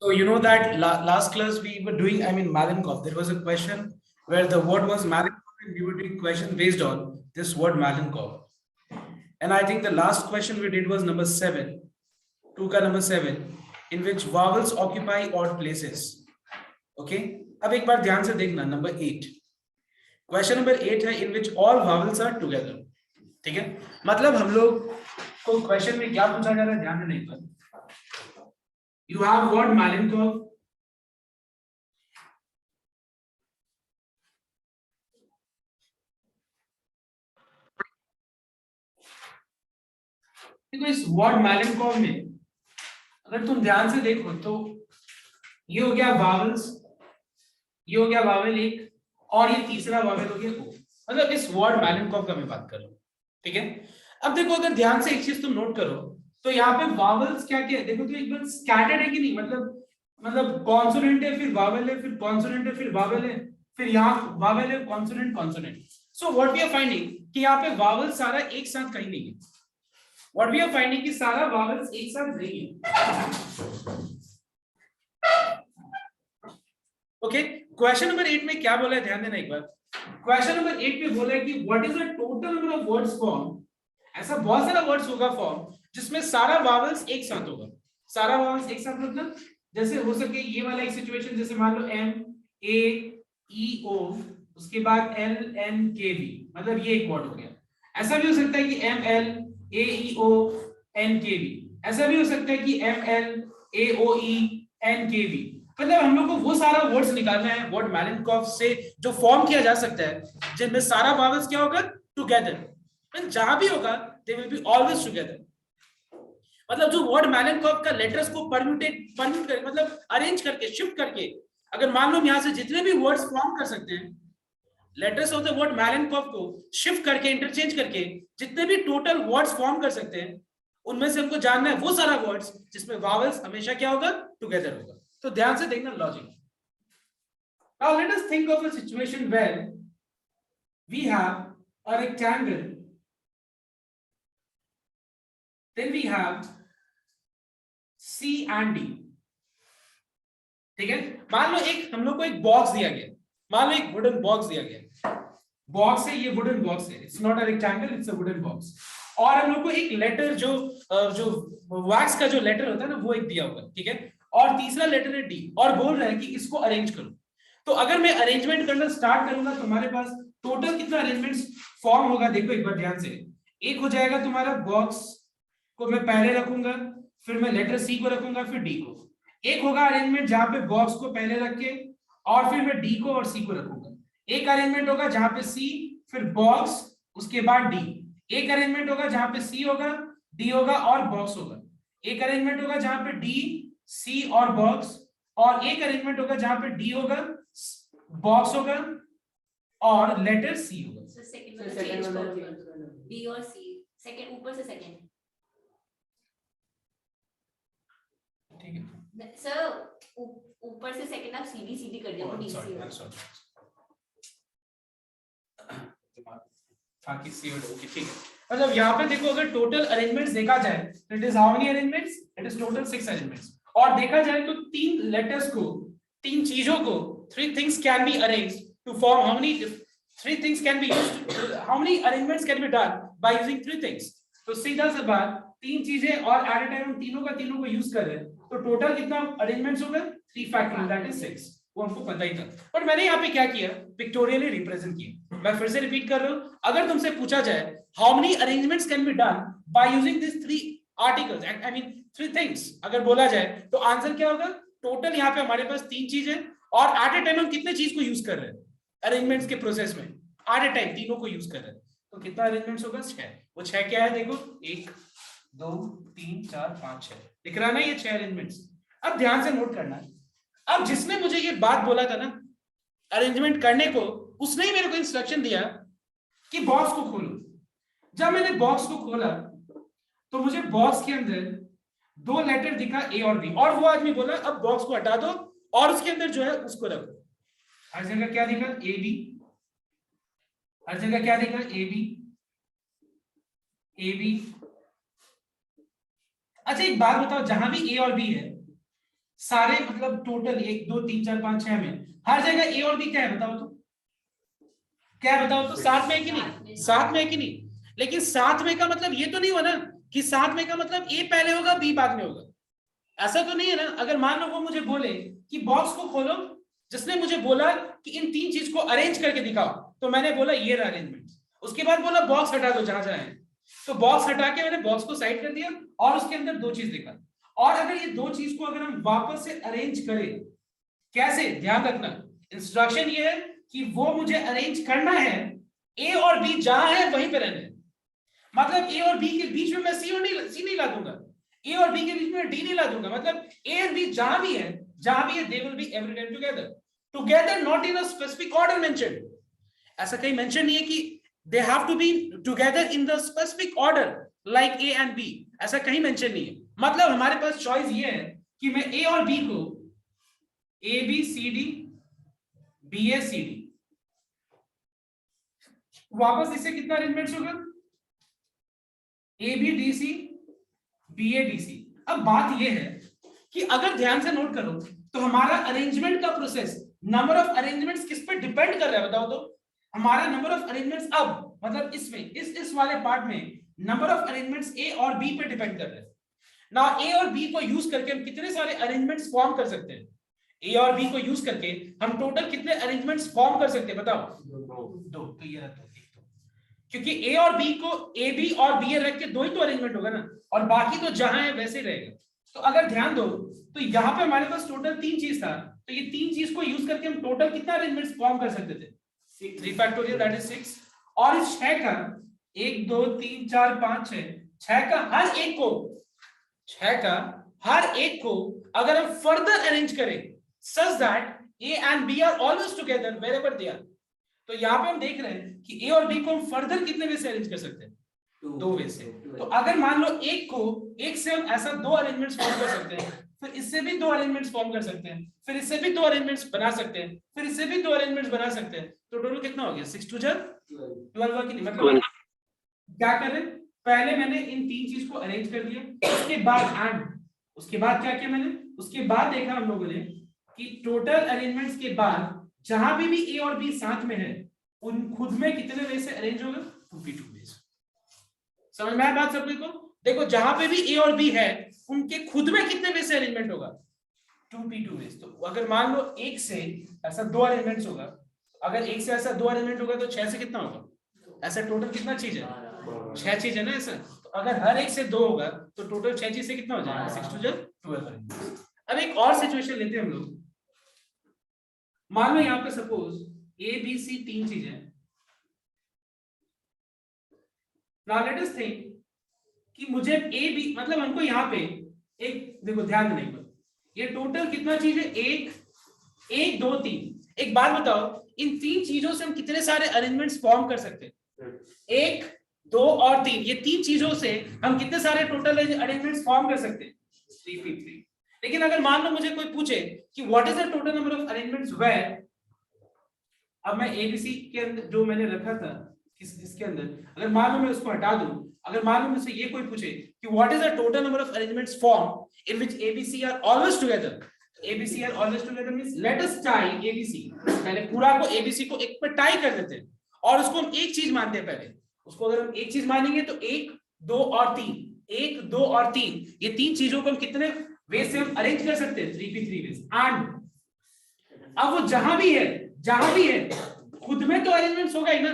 So you know that last class we were doing, I mean, Malenkov. There was a question where the word was Malenkov, and we were doing question based on this word Malenkov. And I think the last question we did was number 7, 2 का number 7, in which vowels occupy odd places. Okay? अब एक बार ध्यान से देखना number 8. Question number 8 है in which all vowels are together. ठीक है? मतलब हम लोग को question में क्या पूछा जा रहा है ध्यान में नहीं पर. You have word Malenkov. देखो इस वर्ड मैलेनकॉव में अगर तुम ध्यान से देखो तो ये हो गया वावल्स, ये हो गया वावल एक, और ये तीसरा वावल हो गया ओ. मतलब इस वर्ड मैलेनकॉव का मैं बात कर रहा हूं. ठीक है? अब देखो अगर ध्यान से एक चीज तुम नोट करो तो यहाँ पे वावल्स क्या क्या है देखो तो एकदम स्कैटर्ड है कि नहीं. मतलब कॉन्सोनेंट है फिर वावल है फिर कॉन्सोनेंट है फिर वावल है फिर यहाँ वावल है consonant consonant. So what we are finding कि यहाँ पे वावल सारा एक साथ कहीं नहीं है. What we are finding कि सारा vowels एक साथ नहीं है. Okay, question number 8 में क्या बोला है ध्यान देना एक बार. Question number 8 में बोला है कि what is the total number of words form. ऐसा बहुत सारा words होगा form जिसमें सारा vowels एक साथ होगा. सारा vowels एक साथ मतलब जैसे हो सके ये वाला एक सिचुएशन जैसे मान लो M A E O उसके बाद L N K V मतलब ये एक वर्ड हो गया. ऐसा भी हो सकता है कि M L A E O N K V. ऐसा भी हो सकता है कि M L A O E N K V. मतलब हम लोग को वो सारा वर्ड्स निकालना है वर्ड मैलेनकॉफ से जो फॉर्म किया जा सकता है जिनमें सारा वावल्स क्या होगा टुगेदर. जहां भी होगा दे विल बी ऑलवेज टुगेदर. मतलब जो वर्ड मैलेनकॉफ का लेटर्स को परम्यूट करके मतलब अरेंज करके शिफ्ट करके अगर मान लो यहां से जितने भी वर्ड्स फॉर्म कर सकते हैं letters of the word Malenkov को शिफ्ट करके इंटरचेंज करके जितने भी टोटल वर्ड्स फॉर्म कर सकते हैं उनमें से हमको जानना है वो सारा वर्ड्स जिसमें वावल्स हमेशा क्या होगा टुगेदर होगा. तो ध्यान से देखना logic. Now let us think of a situation where we have a rectangle, then we have C and D. ठीक है? मान लो एक हम लोग को एक बॉक्स दिया गया, मान लो एक वुडन बॉक्स दिया गया. बॉक्स है, ये वुडन बॉक्स है. It's not a rectangle, it's a wooden box. और हम लोग को एक लेटर जो वैक्स का जो लेटर होता है ना वो एक दिया होगा. ठीक है? और तीसरा लेटर है डी और बोल रहा है कि इसको अरेंज करो. तो अगर मैं अरेंजमेंट करना स्टार्ट करूंगा तो हमारे पास टोटल कितना अरेंजमेंट्स फॉर्म होगा देखो एक बार ध्यान से. एक हो जाएगा तुम्हारा बॉक्स को मैं पहले रखूंगा, फिर मैं लेटर सी को रखूंगा, फिर डी को. एक होगा अरेंजमेंट जहां पे बॉक्स को पहले रख के और फिर मैं डी को और सी को रखूंगा. एक अरेंजमेंट होगा जहां पे सी फिर बॉक्स उसके बाद डी. एक अरेंजमेंट होगा जहां पे सी होगा डी होगा और बॉक्स होगा. एक अरेंजमेंट होगा जहां पे डी सी और बॉक्स. और एक अरेंजमेंट होगा जहां पे डी होगा बॉक्स होगा और लेटर सी होगा. डी और सी सेकंड ऊपर से सेकंड. ठीक है सर ऊपर से सेकंड आप सीधी सीधी कर दिया. डी सी बाकी सी और ओके. ठीक है? मतलब यहाँ पे देखो अगर टोटल अरेंजमेंट्स देखा जाए तो it is how many arrangements. It is total 6 arrangements. और देखा जाए तो तीन लेटर्स को तीन चीजों को three things can be arranged to form how many three things can be used how many arrangements can be done by using three things. तो सीधा सा बात तीन चीजें और एट अ टाइम हम तीनों को यूज कर रहे हैं तो टोटल कितना अरेंजमेंट्स होगा 3 फैक्टोरियल दैट इज 6. वो हमको पता ही था. बट मैंने यहाँ पे क्या किया पिक्टोरियली रिप्रेजेंट किया. मैं फिर से रिपीट कर रहा हूं. अगर तुमसे पूछा जाए how many arrangements can be done by using this three articles I mean three things अगर बोला जाए तो आंसर क्या होगा. टोटल यहाँ पे हमारे पास तीन चीजें और एट अ टाइम हम कितने चीज को यूज कर रहे हैं अरेंजमेंट्स के प्रोसेस में एट अ टाइम तीनों को यूज कर रहे हैं. तो कितना अरेंजमेंट्स होगा 6. वो 6 क्या है देखो 1 2 3 4 5 6 दिख रहा ना ये 6 अरेंजमेंट्स. अब ध्यान से नोट करना. अब जिसने मुझे ये बात बोला था ना अरेंजमेंट करने को उसने ही मेरे को इंस्ट्रक्शन दिया कि बॉक्स को खोलो. जब मैंने बॉक्स को खोला तो मुझे बॉक्स के अंदर दो लेटर दिखा ए और बी और वो आदमी बोला अब बॉक्स को हटा दो और उसके अंदर जो है उसको रखो. हर जगह क्या दिखा ए बी. हर जगह क्या दिखा ए बी ए बी अच्छा एक बात बताओ, जहां भी ए और बी है सारे मतलब टोटल 1 2 3 4 5 6 में हर जगह ए और बी क्या है बताओ तो, क्या है बताओ तो, साथ में है कि नहीं, साथ में है कि नहीं। लेकिन साथ में का मतलब ये तो नहीं हुआ ना कि साथ में का मतलब ए पहले होगा बी बाद में होगा, ऐसा तो नहीं है ना। अगर मान लो वो मुझे बोले कि बॉक्स को खोलो, जिसने मुझे बोला कि इन तीन चीज को अरेंज करके दिखाओ, तो मैंने बोला ये रहा अरेंजमेंट। उसके बाद बोला बॉक्स हटा दो जहां जहां है, तो बॉक्स हटा के मैंने बॉक्स को साइड कर दिया और उसके अंदर दो चीज दिखा। और अगर ये दो चीज को अगर हम वापस से अरेंज करें, कैसे, ध्यान रखना इंस्ट्रक्शन ये है कि वो मुझे अरेंज करना है, ए और बी जहां है वहीं पे रहने हैं। मतलब ए और बी के बीच में मैं सी नहीं ला दूंगा, ए और बी के बीच में डी नहीं ला दूंगा, मतलब ए और बी जहां भी है they will be every time together not in a specific order mentioned. ऐसा कहीं मेंशन नहीं है कि they have to be together in the specific order like A and B, ऐसा कहीं मेंशन नहीं है। मतलब हमारे पास चॉइस ये है कि मैं ए और बी को A B C D B A C D, वापस इससे कितना अरेंजमेंट्स होगा, A B D C B A D C. अब बात यह है कि अगर ध्यान से नोट करो तो हमारा अरेंजमेंट का प्रोसेस नंबर ऑफ अरेंजमेंट्स किस पे डिपेंड कर रहा है बताओ तो। हमारा नंबर ऑफ अरेंजमेंट्स अब मतलब इसमें इस वाले पार्ट में नंबर ऑफ अरेंजमेंट्स ए और बी पे डिपेंड कर रहे हैं ना। ए और बी को यूज करके हम कितने सारे अरेंजमेंट्स फॉर्म कर सकते हैं, ए और बी को यूज करके हम टोटल कितने अरेंजमेंट्स फॉर्म कर सकते हैं बताओ, दो। तो ये रहा क्योंकि ए और बी को ए बी और बी ए रख के दो ही तो अरेंजमेंट होगा ना, और बाकी तो जहां है वैसे ही रहेगा। तो अगर ध्यान दो तो यहाँ पे हमारे पास टोटल तीन चीज था, तो ये तीन चीज को यूज करके हम टोटल कितना अरेंजमेंट्स फॉर्म कर सकते थे, 3 फैक्टोरियल दैट इज 6। और इस 6 का 1 2 3 4 5 6 का हर एक को, 6 का हर एक को अगर हम फर्दर अरेंज करें such that A and B are always together wherever they are, तो यहाँ पे हम देख रहे हैं कि ए और बी को हम फर्दर कितने वे से अरेंज कर सकते हैं, दो वे से। तो अगर मान लो एक से हम ऐसा दो अरेंजमेंट्स फॉर्म कर सकते हैं, फिर इससे भी दो अरेंजमेंट्स फॉर्म कर सकते हैं, फिर इससे भी दो अरेंजमेंट्स बना सकते हैं, फिर इससे भी दो अरेंजमेंट्स बना सकते हैं, तो टोटल कितना हो गया 6 2 12 की नहीं। मतलब क्या करें, पहले मैंने इन तीन चीज को अरेंज कर दिया, उसके बाद एंड, उसके बाद क्या किया मैंने, उसके बाद देखा हम लोगों ने कि टोटल अरेंजमेंट्स के बाद जहां भी ए और बी साथ में है उन खुद में कितने वे से अरेंज होगा, 2p2 वेज। समझ में आया बात सभी को। देखो जहां पे भी ए और बी है उनके खुद में कितने वे से अरेंजमेंट होगा, 2p2 वेज। तो अगर मान लो एक से ऐसा दो अरेंजमेंट्स होगा, अगर एक से ऐसा दो अरेंजमेंट होगा तो 6 से कितना होगा, ऐसा टोटल कितना चीज है, 6 चीज है ना ऐसा। तो अगर हर एक से दो होगा तो टोटल 6 चीज से कितना हो जाएगा, 6 2 12। अब एक और सिचुएशन लेते हैं हम लोग। मान लो यहाँ पे सपोज ए बी सी तीन चीजें, नाउ लेट अस थिंक कि मुझे ए बी मतलब हमको यहाँ पे एक, देखो ध्यान देने पर ये टोटल कितना चीज है, एक दो तीन। एक बात बताओ इन तीन चीजों से हम कितने सारे अरेंजमेंट्स फॉर्म कर सकते हैं, 1 2 और 3, ये तीन चीजों से हम कितने सारे टोटल अरेंजमेंट्स फॉर्म कर सकते हैं, 3p3। लेकिन अगर मान लो मुझे कोई पूछे कि what is the total number of arrangements where, अब मैं एबीसी के अंदर जो मैंने रखा था इसके अंदर अगर मान लो मैं उसको हटा दूं, अगर मान लो मुझसे ये कोई पूछे कि what is the total number of arrangements form in which ABC are always together, ABC are always together means let us tie ABC, पहले पूरा को एबीसी को एक पे टाई कर देते हैं और उसको हम एक चीज मानते हैं। पहले उसको अगर हम एक चीज मानेंगे तो 1 2 और 3, 1 2 और 3, ये तीन चीजों को हम कितने वे से हम अरेंज कर सकते हैं, 3p3 वेज। एंड अब वो जहां भी है खुद में तो अरेंजमेंट्स होगा ही ना।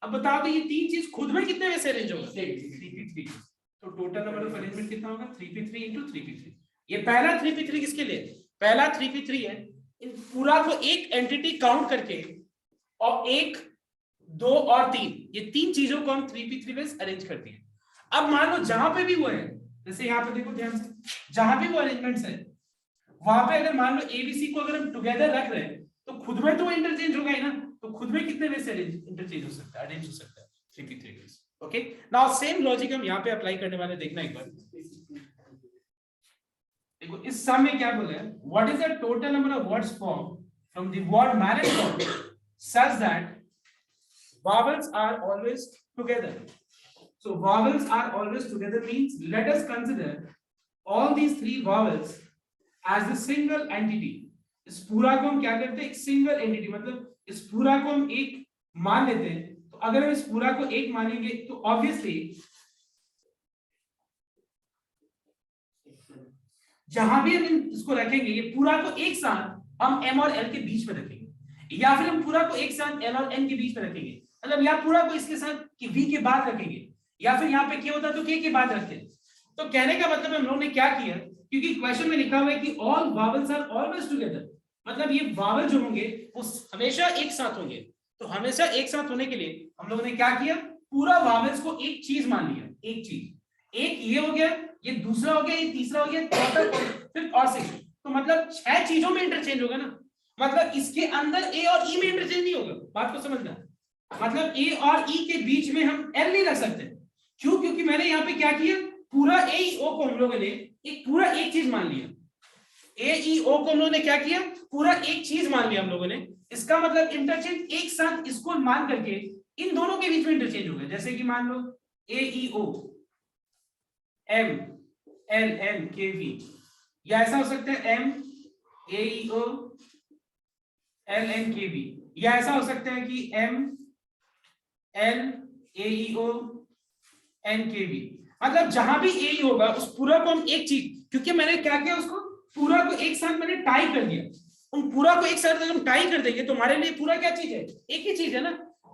अब बताओ तो ये तीन चीज खुद में कितने वे से अरेंज होगा, 3p3। तो टोटल नंबर ऑफ अरेंजमेंट कितना होगा, 3p3 into 3p3। ये पहला 3p3 किसके लिए, पहला 3p3 है इन पूरा को एक एंटिटी काउंट करके, और 1 2 और 3, ये तीन चीजों को हम 3p3 में अरेंज करते हैं। अब मान लो जहां पे भी वो है, जैसे यहाँ पे देखो ध्यान से, जहां भी वो अरेंजमेंट्स है वहां पे अगर मान लो एबीसी को अगर हम टुगेदर रख रहे हैं तो खुद में तो इंटरचेंज होगा ही ना, तो खुद में कितने वे से इंटरचेंज हो सकता है, अरेंज हो सकता है, 3p3 ways. Okay, now same logic हम यहाँ पे अप्लाई करने वाले, देखना एक बार। देखो इस सम में क्या बोला है, what is the total number of words form from the word marriage form such that vowels are always together. So vowels are always together means let us consider all these three vowels as a single entity. इस पूरा को हम क्या करते हैं, एक single entity, मतलब इस पूरा को हम एक मान लेते हैं। तो अगर हम इस पूरा को एक मानेंगे तो ऑब्वियसली जहां भी हम इसको रखेंगे, ये पूरा को एक साथ हम m और l के बीच में रखेंगे, या फिर हम पूरा को एक साथ l और n के बीच में रखेंगे, मतलब या पूरा को इसके साथ v के बाद रखेंगे, या फिर यहाँ पे k होता तो k के बाद रखते हैं। तो कहने का मतलब हम लोगों ने क्या किया, क्योंकि क्वेश्चन में लिखा हुआ है कि all vowels are always together, मतलब ये वावल जो होंगे वो हमेशा एक साथ होंगे। तो हमेशा एक साथ होने के लिए हम लोगों ने क्या किया, पूरा वावल्स को एक चीज मान लिया, एक चीज, एक ये हो गया, ये दूसरा हो गया, ये तीसरा हो गया, चौथा, फिफ्थ और सिक्स्थ। तो मतलब 6 चीजों में इंटरचेंज होगा ना, मतलब इसके अंदर ए और ई में इंटरचेंज नहीं होगा, बात को समझना। मतलब ए और ई के बीच में हम एल नहीं रख सकते, क्यों, क्योंकि मैंने यहाँ पे क्या किया, पूरा ए ई ओ को हम लोगों ने एक पूरा एक चीज मान लिया, ए ई ओ को हम लोगों ने क्या किया, पूरा एक चीज मान लिया हम लोगों ने। इसका मतलब इंटरचेंज एक साथ इसको मान करके इन दोनों के बीच में इंटरचेंज हो गया। जैसे कि मान लो A E O M L N K V, या ऐसा हो सकता है M A E O L N K V, या ऐसा हो सकता है कि M L A E O N K V. मतलब जहां भी ए होगा उस पूरा को हम एक चीज, क्योंकि मैंने क्या किया, उसको पूरा को एक साथ मैंने टाई कर दिया, उन पूरा को एक साथ अगर हम टाई कर देंगे तो हमारे लिए पूरा क्या चीज है, एक ही चीज है ना,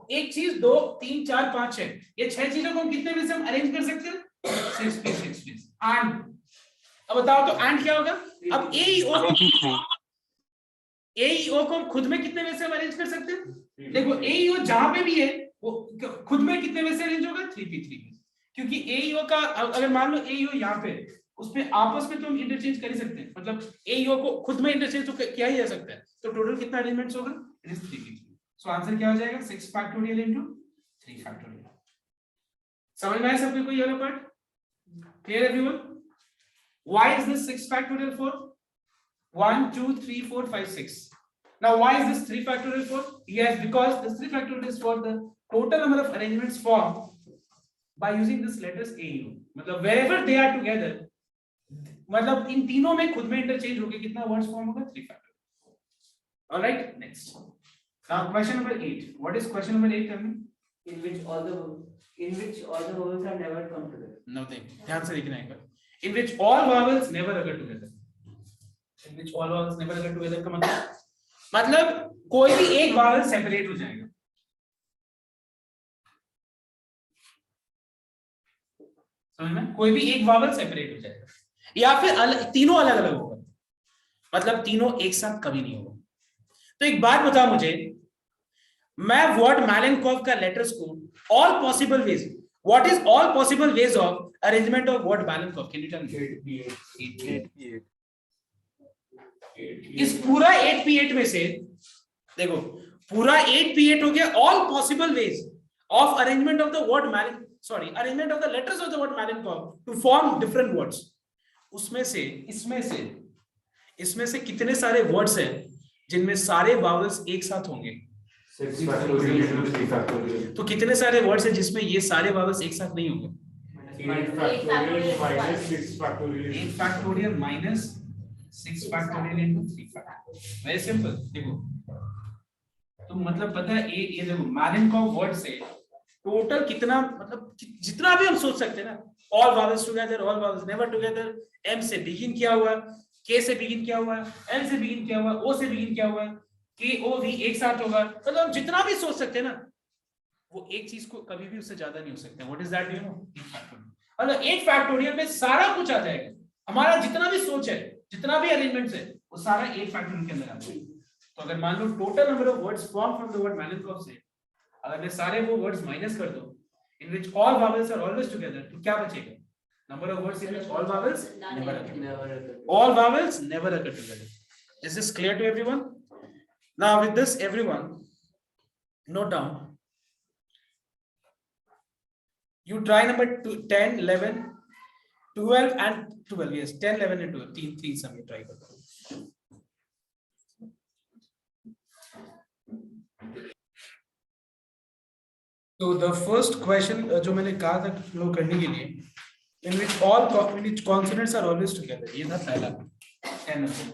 एक चीज 2 3 4 5 6, ये 6 चीजों को हम कितने में से हम अरेंज कर सकते हैं, 6 पीस। एंड अब बताओ तो एंड क्या होगा, अब ए ई ओ को हम खुद में कितने में से हम अरेंज कर सकते हैं, देखो ए ई ओ जहां पे भी है वो खुद में कितने में से अरेंज होगा, 3p3, क्योंकि ए ई ओ का अगर मान लो ए ई ओ यहाँ पे, उसमें आपस में तो हम इंटरचेंज कर ही सकते हैं, मतलब ए ई ओ को खुद में इंटरचेंज तो किया ही जा सकता है। तो टोटल कितना अरेंजमेंट्स होगा, it is 3p3। So answer क्या हो जाएगा, 6 फैक्टोरियल इनटू 3 फैक्टोरियल। समझ में आया सबको कोई वाला part, clear everyone? Why is this 6 factorial for? 1 2 3 4 5 6. Now why is this 3 factorial for? Yes, because this 3 factorial is for the total number of arrangements formed by using this letters a u, मतलब wherever they are together, मतलब इन तीनों में खुद में interchange होके कितना words form होगा, 3 factorial। All right, next. Now question number 8. What is question number 8? Tell me. in which all the vowels are never come together. Nothing. ध्यान से देखना एक बार। In which all vowels never occur together. In which all vowels never occur together का मतलब कोई भी एक vowel separate हो जाएगा, समझ में, कोई भी एक वावल सेपरेट हो जाएगा, या फिर तीनों अलग अलग होगा, मतलब तीनों एक साथ कभी नहीं होगा। तो एक बात बताओ मुझे, मैं वर्ड मैलेनकॉफ का लेटर्स को all possible veg, what is all possible ways of arrangement of word Malenkov, can you tell me? 8p8. इस पूरा 8p8 में से देखो, पूरा 8p8 हो गया all possible ways of arrangement of the word arrangement of the letters of the word Malenkov to form different words. उसमें से इसमें से कितने सारे वर्ड्स हैं जिनमें सारे वावल्स एक साथ होंगे, 6 factorial into 3 factorial. तो कितने सारे वर्ड्स हैं जिसमें ये सारे वावल्स एक साथ नहीं होंगे, 8 factorial minus 6 factorial. 8 factorial minus 6 factorial into 3 factorial. Very simple. देखो, तो मतलब पता है ये देखो Malenkov वर्ड से टोटल कितना, मतलब जितना भी हम सोच सकते हैं ना, all vowels together, all vowels never together, M से बिगिन किया हुआ, K से बिगिन किया हुआ, L से बिगिन किया हुआ, O से बिगिन किया हुआ, K O V एक साथ होगा, मतलब हम जितना भी सोच सकते हैं ना, वो एक चीज को कभी भी उससे ज्यादा नहीं हो सकता। What is that, you know, 8 factorial. मतलब 8 फैक्टोरियल में सारा कुछ आ जाएगा, हमारा जितना भी सोच है, जितना भी अरेंजमेंट्स है, वो सारा 8 फैक्टोरियल के अंदर आ जाएगा। तो अगर मान लो total number of words form from the word Malenkov से अगर मैं सारे वो वर्ड्स माइनस कर दूं, in which all vowels are always together, तो क्या बचेगा, number of words in which all vowels never occur, all vowels never occur together. Is this clear to everyone? Now with this everyone note down, you try number 10 11 12 and 12, yes 10 11 and 12, तीन सम try करो। तो the first question जो मैंने कहा था लोग करने के लिए, in which consonants are always together. ये था पहला 10 number.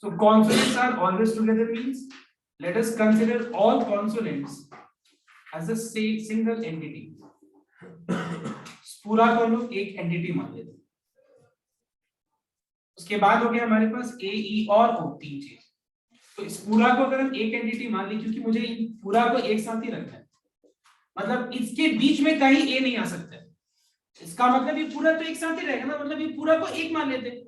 So consonants are always together means let us consider all consonants as a single entity. पूरा को हम लोग एक एंटिटी मान लेते हैं. उसके बाद हो गया हमारे पास ए ई और ओ तीन चीज. तो इस पूरा को अगर हम एक एंटिटी मान ली, क्योंकि मुझे इन पूरा को एक साथ ही रखना है, मतलब इसके बीच में कहीं ए नहीं आ सकता है. इसका मतलब ये पूरा तो एक साथ ही रहेगा ना, मतलब ये पूरा को एक मान लेते हैं.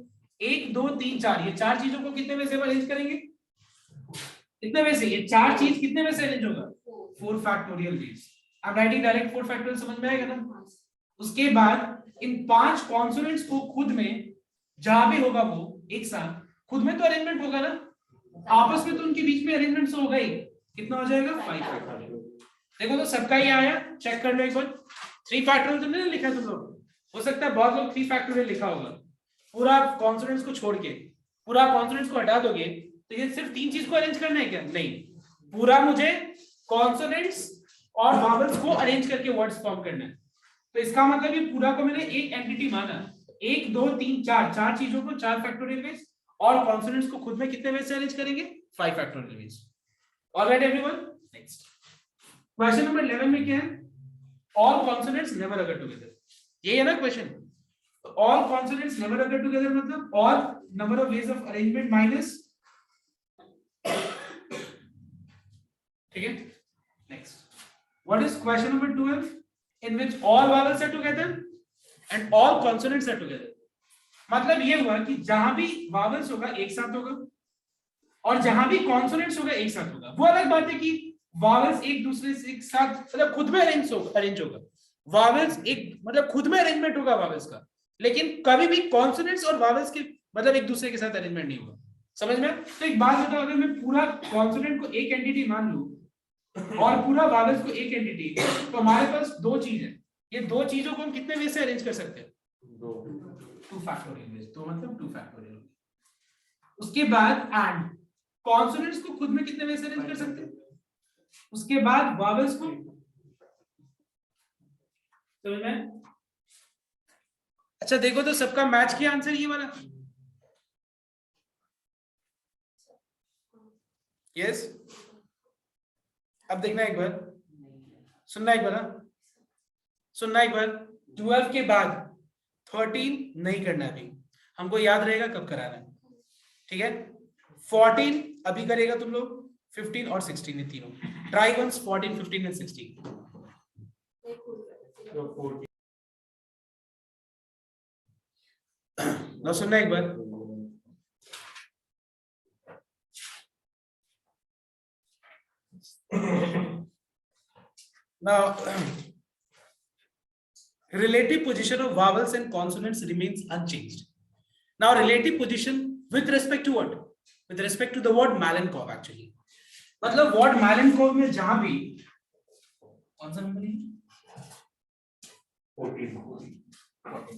1 2 3 4 ये चार चीजों को कितने में से अरेंज करेंगे? कितने में से? ये चार चीज कितने में से अरेंज होगा? 4 फैक्टोरियल वेज. अब राइटिंग डायरेक्ट 4 फैक्टोरियल समझ में आएगा ना. उसके बाद इन 5 कॉन्सोनेंट्स को खुद में जहां भी होगा वो एक साथ खुद में तो अरेंजमेंट होगा ना, आपस में तो उनके बीच में अरेंजमेंट हो गई. कितना हो जाएगा? 5 फैक्टोरियल. देखो तो सबका ही आया, चेक कर लो एक बार. 3 फैक्टोरियल तुमने ना लिखा तुम लोग, हो सकता है बहुत लोग 3 फैक्टोरियल लिखा होगा. पूरा कॉन्सोनेंट्स को छोड़ के पूरा कॉन्सोनेंट्स को हटा दोगे तो ये सिर्फ 3 चीज को अरेंज करना है क्या? नहीं, पूरा मुझे कॉन्सोनेंट्स और वावल्स को अरेंज करके वर्ड्स फॉर्म करना है. तो इसका मतलब ये पूरा को मैंने एक एंटिटी माना. 1 2 3 4 चार चीजों को 4 फैक्टोरियल वेज और कॉन्सोनेंट्स को खुद में कितने वेज से अरेंज करेंगे? 5 factorial veg. Alright everyone. Next question number 11 में क्या है? ऑल कॉन्सोनेंट्स नेवर अगर टुगेदर. ये है ना क्वेश्चन. ऑल कॉन्सोनेंट्स नेवर अगर टुगेदर मतलब all number of ways of arrangement minus. ठीक है. Next what is question number 12 in which all vowels are together and all consonants are together. मतलब ये हुआ कि जहां भी vowels होगा एक साथ होगा और जहां भी consonants होगा एक साथ होगा. वो अलग बात है कि vowels एक दूसरे से एक साथ मतलब खुद में अरेंज होगा. vowels एक मतलब खुद में अरेंजमेंट होगा vowels का, लेकिन कभी भी consonants और vowels के मतलब एक दूसरे के साथ अरेंजमेंट नहीं होगा. समझ में? तो एक बात बताओ, अगर मैं पूरा consonant को एक एंटिटी मान लूं और पूरा वावल्स को एक एंटिटी, तो हमारे पास दो चीज है. ये दो चीजों को हम कितने वे से अरेंज कर सकते हैं? 2 फैक्टोरियल वेज. तो मतलब 2 फैक्टोरियल. उसके बाद एंड कॉन्सोनेंट्स को खुद में कितने वे से अरेंज कर सकते हैं? उसके बाद वावल्स को. समझ में? अच्छा देखो तो सबका मैच किया आंसर ये वाला. यस. अब देखना एक बार, सुनना एक बार, सुनना एक बार. 12 के बाद 13 नहीं करना अभी, हमको याद रहेगा कब कराना है. ठीक है. 14 अभी करेगा तुम लोग, 15 और 16 ये तीनों. Try once 14 15 and 16. ना सुनना एक बार. Now, relative position of vowels and consonants remains unchanged. Now, relative position with respect to what? With respect to the word Malenkov actually. मतलब word Malenkov में जहां भी कौन सा नंबर है? 14.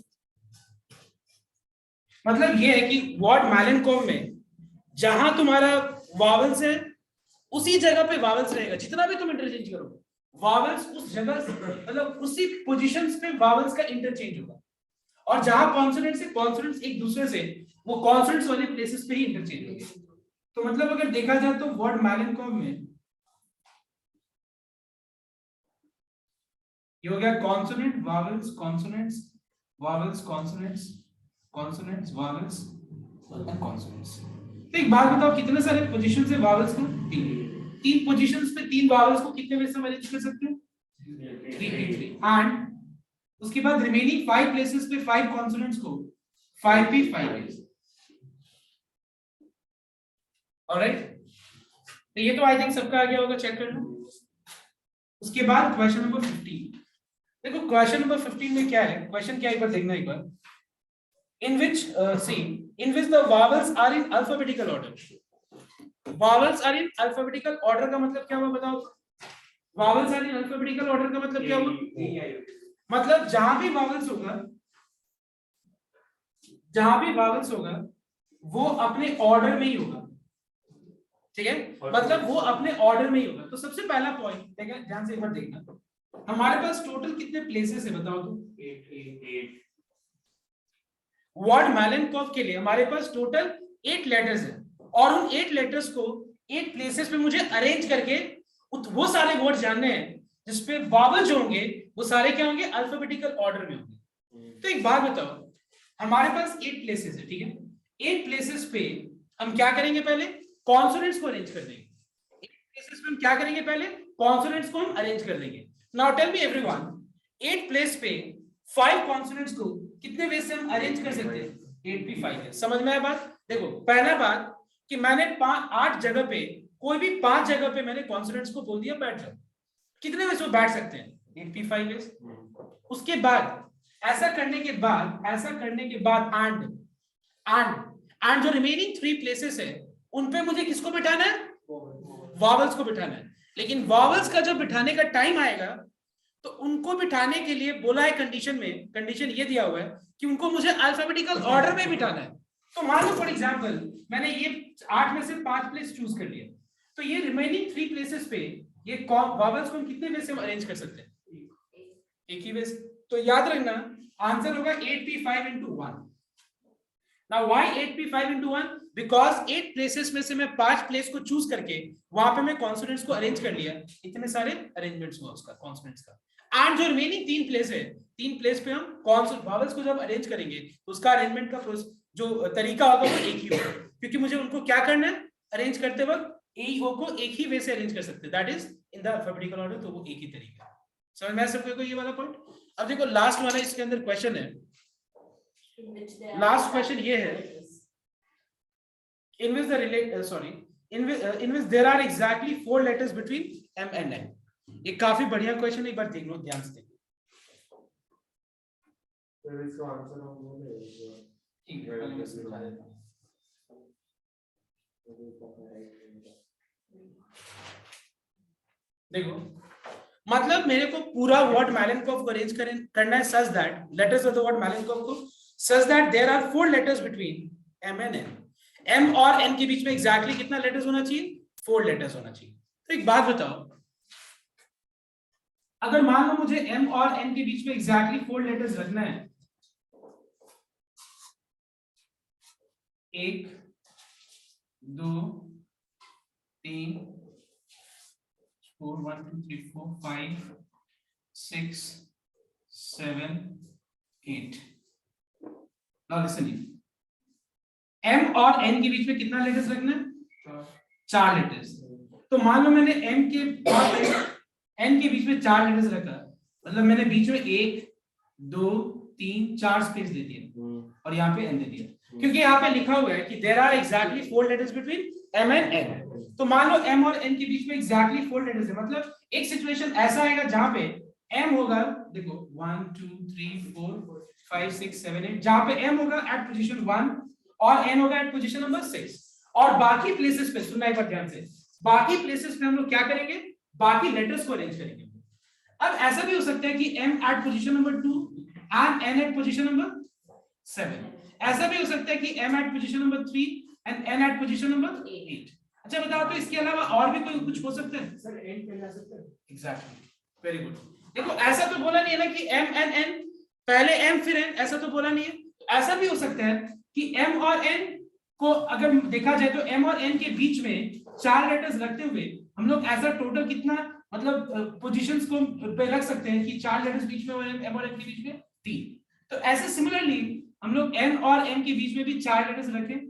मतलब ये है कि word Malenkov में जहां तुम्हारा vowels है उसी जगह पे वावल्स रहेगा. जितना भी तुम इंटरचेंज करो वावल्स उस जगह मतलब उसी पोजीशंस पे वावल्स का इंटरचेंज होगा. और जहां कॉन्सोनेंट्स है कॉन्सोनेंट्स एक दूसरे से वो कॉन्सोनेंट्स वाले प्लेसेस पे ही इंटरचेंज होंगे. तो मतलब अगर देखा जाए तो वर्ड मैलेनकॉव में ये हो गया consonant vowels consonants vowels consonants consonants vowels और कॉन्सोनेंट्स. तो एक बात बताओ, कितने सारे पोजीशंस है वावल्स का? 3 पोजीशंस पे 3 वावल्स को कितने वे से अरेंज कर सकते हो? 3 एंड उसके बाद रिमेनिंग 5 प्लेसेस पे 5 कॉन्सोनेंट्स को 5p5 वेज. ऑलराइट. तो ये तो आई थिंक सबका आ गया होगा, चेक कर लो. उसके बाद क्वेश्चन नंबर 15. देखो क्वेश्चन नंबर 15 में क्या है, क्वेश्चन क्या है एक बार देखना एक बार. in which the vowels are in alphabetical order. vowels are in alphabetical order का मतलब क्या हुआ बताओ? vowels are in alphabetical order का मतलब क्या हुआ? मतलब जहां भी vowels होगा वो अपने ऑर्डर में ही होगा. ठीक है. मतलब वो अपने ऑर्डर में ही होगा. तो सबसे पहला पॉइंट देखिए ध्यान से एक बार देखना. हमारे पास टोटल कितने प्लेसेस है बताओ तो? 8. वर्ड मैलेनकॉफ के लिए हमारे पास टोटल 8 लेटर्स है और उन 8 लेटर्स को 8 प्लेसेस पे मुझे अरेंज करके वो सारे वर्ड जानने हैं जिसपे वॉवल्स होंगे, वो सारे क्या होंगे? अल्फाबेटिकल ऑर्डर में होंगे। तो एक बात बताओ, हमारे पास 8 प्लेसेस है, ठीक है? 8 प्लेसेस पे हम क्या करेंगे? पहले कॉन्सोनेंट्स को अरेंज कर देंगे। 8 प्लेसेस पे हम क्या करेंगे? पहले कॉन्सोनेंट्स को हम अरेंज कर देंगे। Now tell me everyone, 8 place पे 5 कॉन्सोनेंट्स को कितने वे से हम अरेंज कर सकते हैं? 8p5 है। समझ में आया बात? देखो, पहला बात कि मैंने 8 जगह पे, कोई भी 5 जगह पे मैंने कॉन्सोनेंट्स को बोल दिया बैठ जाओ। कितने वे से वो बैठ सकते हैं? 8p5 है। उसके बाद ऐसा करने के बाद एंड जो रिमेनिंग 3 प्लेसेस है उन पे मुझे किसको बिठाना है? वॉवल्स को बिठाना है। लेकिन वॉवल्स का जब बिठाने का टाइम आएगा तो उनको बिठाने के लिए बोला है कंडीशन ये दिया हुआ है कि उनको मुझे अल्फाबेटिकल ऑर्डर में बिठाना है। तो मान लो फॉर एग्जांपल मैंने ये 8 में से 5 प्लेस चूज कर लिया, तो ये रिमेनिंग 3 प्लेसेस पे ये वॉवल्स को हम कितने वे से अरेंज कर सकते हैं? एक ही वे से। तो याद रखना आंसर होगा 8p5 into 1। Now why 8p5 into 1? Because 8 places में से मैं 5 प्लेस को चूज करके वहां पे मैं कॉन्सोनेंट्स को अरेंज कर लिया, इतने सारे अरेंजमेंट्स हुआ उसका कॉन्सोनेंट्स का। एंड जो रिमेनिंग 3 प्लेस है, 3 प्लेस पे हम वॉवल्स को जब अरेंज करेंगे तो उसका अरेंजमेंट का जो तरीका होगा वो एक ही होगा, क्योंकि मुझे उनको क्या करना है? अरेंज करते वक्त ए ओ को एक ही वे से अरेंज कर सकते हैं, that is in the alphabetical order. तो वो एक ही तरीका है। समझ में आ सबको ये वाला पॉइंट? अब देखो लास्ट वाला इसके अंदर क्वेश्चन है, लास्ट क्वेश्चन ये है, in which there are exactly 4 letters between M and N। ये काफी बढ़िया क्वेश्चन है, एक बार देख लो ध्यान से। फिर इसका आंसर हम बोलेंगे। ठीक है, पहले मैं समझा देता हूं। देखो, मतलब मेरे को पूरा वर्ड मैलेनकॉफ को अरेंज करना है such that letters of the word Malenkov को such that there are 4 letters between M and N। M और N के बीच में एग्जैक्टली कितना लेटर्स होना चाहिए? 4 लेटर्स होना चाहिए। तो एक बात बताओ, अगर मान लो मुझे M और N के बीच में एग्जैक्टली 4 लेटर्स रखना है, 1 2 3 4 1 2 3 4 5 6 7 8। नाउ लिसन, M और N के बीच में कितना लेटर्स रखना है? 4 लेटर्स। तो मान लो मैंने M के और N के बीच में 4 लेटर्स रखा, मतलब मैंने बीच में 1 2 3 4 स्पेस दे दिया और यहाँ पे N दे दिया, क्योंकि यहाँ पे लिखा हुआ है कि there are exactly 4 letters between M and N। तो मान लो M और N के बीच में एग्जैक्टली 4 लेटर्स है, मतलब एक सिचुएशन ऐसा आएगा जहां पे M होगा, देखो 1 2 3 4 5 6 7 8, जहां पे M होगा एट पोजीशन 1 और N होगा एट पोजीशन नंबर 6। और बाकी प्लेसेस पे सुनना एक बार ध्यान से, बाकी प्लेसेस पे हम लोग क्या करेंगे? बाकी लेटर्स को अरेंज करेंगे। अब ऐसा भी हो सकता है कि M at position number 2 and N at position number 7। ऐसा भी हो सकता है कि M at position number 3 and N at position number 8। अच्छा बताओ, तो इसके अलावा और भी कोई कुछ हो सकता है? सर एंड पे ला सकते हैं। Exactly, very good. देखो ऐसा तो बोला नहीं है ना कि M एंड N, पहले M फिर N, ऐसा तो बोला नहीं है। ऐसा भी हो सकता है कि M और N को अगर देखा जाए तो M और N के बीच में 4 लेटर्स रखते हुए हम लोग ऐसा टोटल कितना, मतलब पोजीशंस को पे रख सकते हैं कि 4 लेटर्स बीच में और M और N के बीच में 3। तो ऐसे सिमिलरली हम लोग N और M के बीच में भी 4 लेटर्स रखें,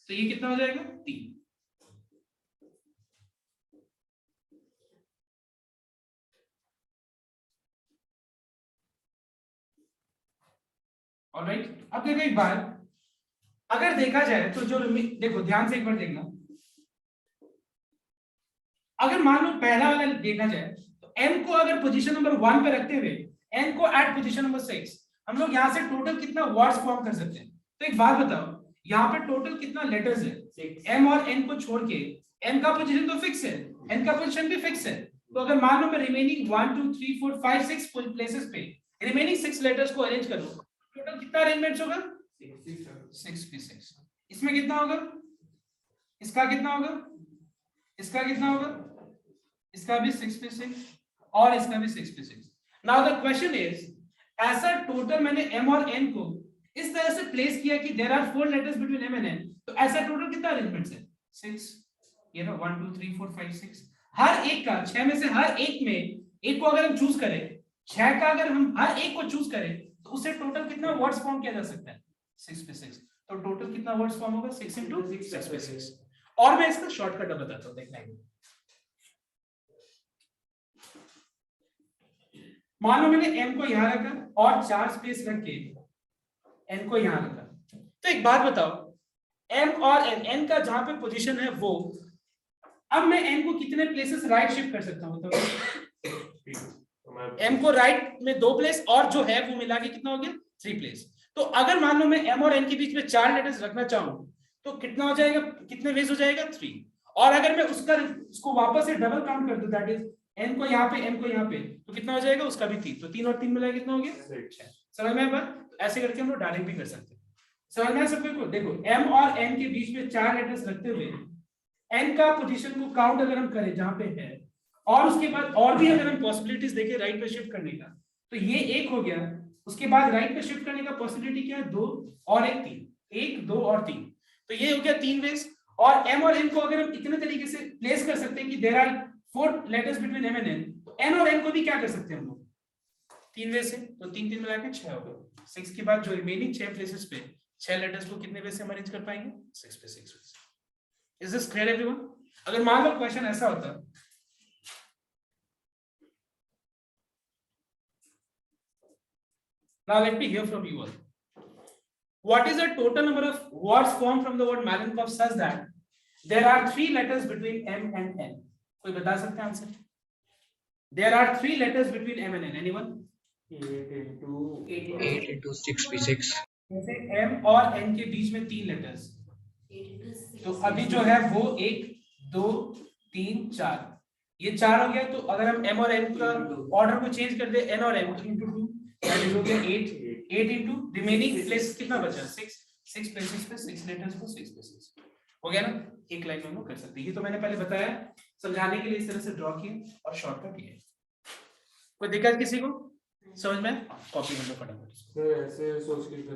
तो ये कितना हो जाएगा? 3। ऑलराइट, अब देखो एक बार, अगर देखा जाए तो जो देखो ध्यान से एक बार देखना, अगर मान लो पहला वाला देखा जाए तो M को अगर पोजीशन नंबर 1 पे रखते हुए N को एट पोजीशन नंबर 6, हम लोग यहाँ से टोटल कितना वर्ड्स फॉर्म कर सकते हैं? तो एक बात बताओ, यहाँ पे टोटल कितना लेटर्स है? M और N को छोड़ के M का पोजीशन तो फिक्स है, N का पोजीशन भी फिक्स है। तो अगर मान लो मैं रिमेनिंग 1 2 3 4 5 6 प्लेसेस पे रिमेनिंग 6 लेटर्स को अरेंज करूं, टोटल कितना अरेंजमेंट्स होगा? 6p6। इसमें कितना होगा? इसका कितना होगा? इसका कितना होगा? इसका भी 6p6 और इसका भी 6 पे 6। नाउ द क्वेश्चन इज, ऐसा टोटल मैंने m और n को इस तरह से प्लेस किया कि there are 4 letters between m and n, तो ऐसा टोटल कितना अरेंजमेंट्स है? 6। ये ना 1 2 3 4 5 6, हर एक का 6 में से हर एक में एक को अगर हम चूज करें, 6 का अगर हम हर एक को चूज करें तो उससे टोटल कितना वर्ड्स फॉर्म किया जा सकता है? 6 पे 6। तो टोटल कितना वर्ड्स फॉर्म होगा? 6 into 6 पे 6। और मैं इसका शॉर्टकट बताता हूं, देखना है। मान लो मैंने m को यहां रखा और 4 स्पेस रख के n को यहां रखा, तो एक बात बताओ, m और n का जहां पे पोजीशन है वो, अब मैं n को कितने प्लेसेस राइट शिफ्ट कर सकता हूं? तो m को राइट में 2 प्लेस और जो है वो मिला के कितना हो गया? 3 प्लेस। तो अगर मान लो मैं m और n के बीच में 4 लेटर्स रखना चाहूं तो कितना हो जाएगा, कितने वेज हो जाएगा? 3। और अगर मैं उसको वापस से डबल काउंट कर दूं, दैट इज n को यहाँ पे m को यहाँ पे, तो कितना हो जाएगा? उसका भी 3। तो 3 और 3 मिला कितना हो गया? 6। समझ में आया बात? ऐसे करके हम लोग डायरेक्ट भी कर सकते हैं। समझ में आया सबको? देखो m और n के बीच में 4 लेटर्स रखते हुए n का पोजीशन को काउंट अगर हम करें जहां पे है, और उसके बाद और भी अगर हम पॉसिबिलिटीज देखें राइट पे शिफ्ट करने का, तो ये 1 हो गया। उसके बाद राइट पे शिफ्ट करने का पॉसिबिलिटी क्या है? 2 और 1 3, 1 2 और 3, तो ये हो गया 3 वेज। और m और n को अगर हम इतने तरीके से प्लेस कर सकते हैं कि there are 4 letters between m and n, तो n और n को भी क्या कर सकते हैं हम लोग? 3 वे से, तो 3 3 मिला के 6 हो गया। 6 के बाद जो रिमेनिंग 6 प्लेसेस पे 6 लेटर्स को कितने वे से हम अरेंज कर पाएंगे? 6 पे 6 way. Is this clear everyone? अगर मान लो क्वेश्चन ऐसा होता, now let me hear from you all. What is the total number of words formed from the word Malenkov such that there are 3 letters between m and n? कोई बता सकते हैं answer? There are 3 letters between m and n. Anyone? 8 into 6 पे 6। जैसे m और n के बीच में 3 letters, 8 into 6 तो अभी जो है वो 1 2 3 4, ये 4 हो गया। तो अगर हम m और n का ऑर्डर को चेंज कर दे, n और m into 2, दैट इज हो गया 8 into रिमेनिंग प्लेस कितना बचा? 6 प्लेसेस पे 6 लेटर्स को 6 पे 6 हो गया ना? एक लाइन में हम लोग कर सकते हैं। ये तो मैंने पहले बताया, समझाने के लिए इस तरह से ड्रॉ किए और शॉर्टकट किए। कोई दिक्कत किसी को समझ में? कॉपी कर लो फटाफट। ऐसे सोच के करें।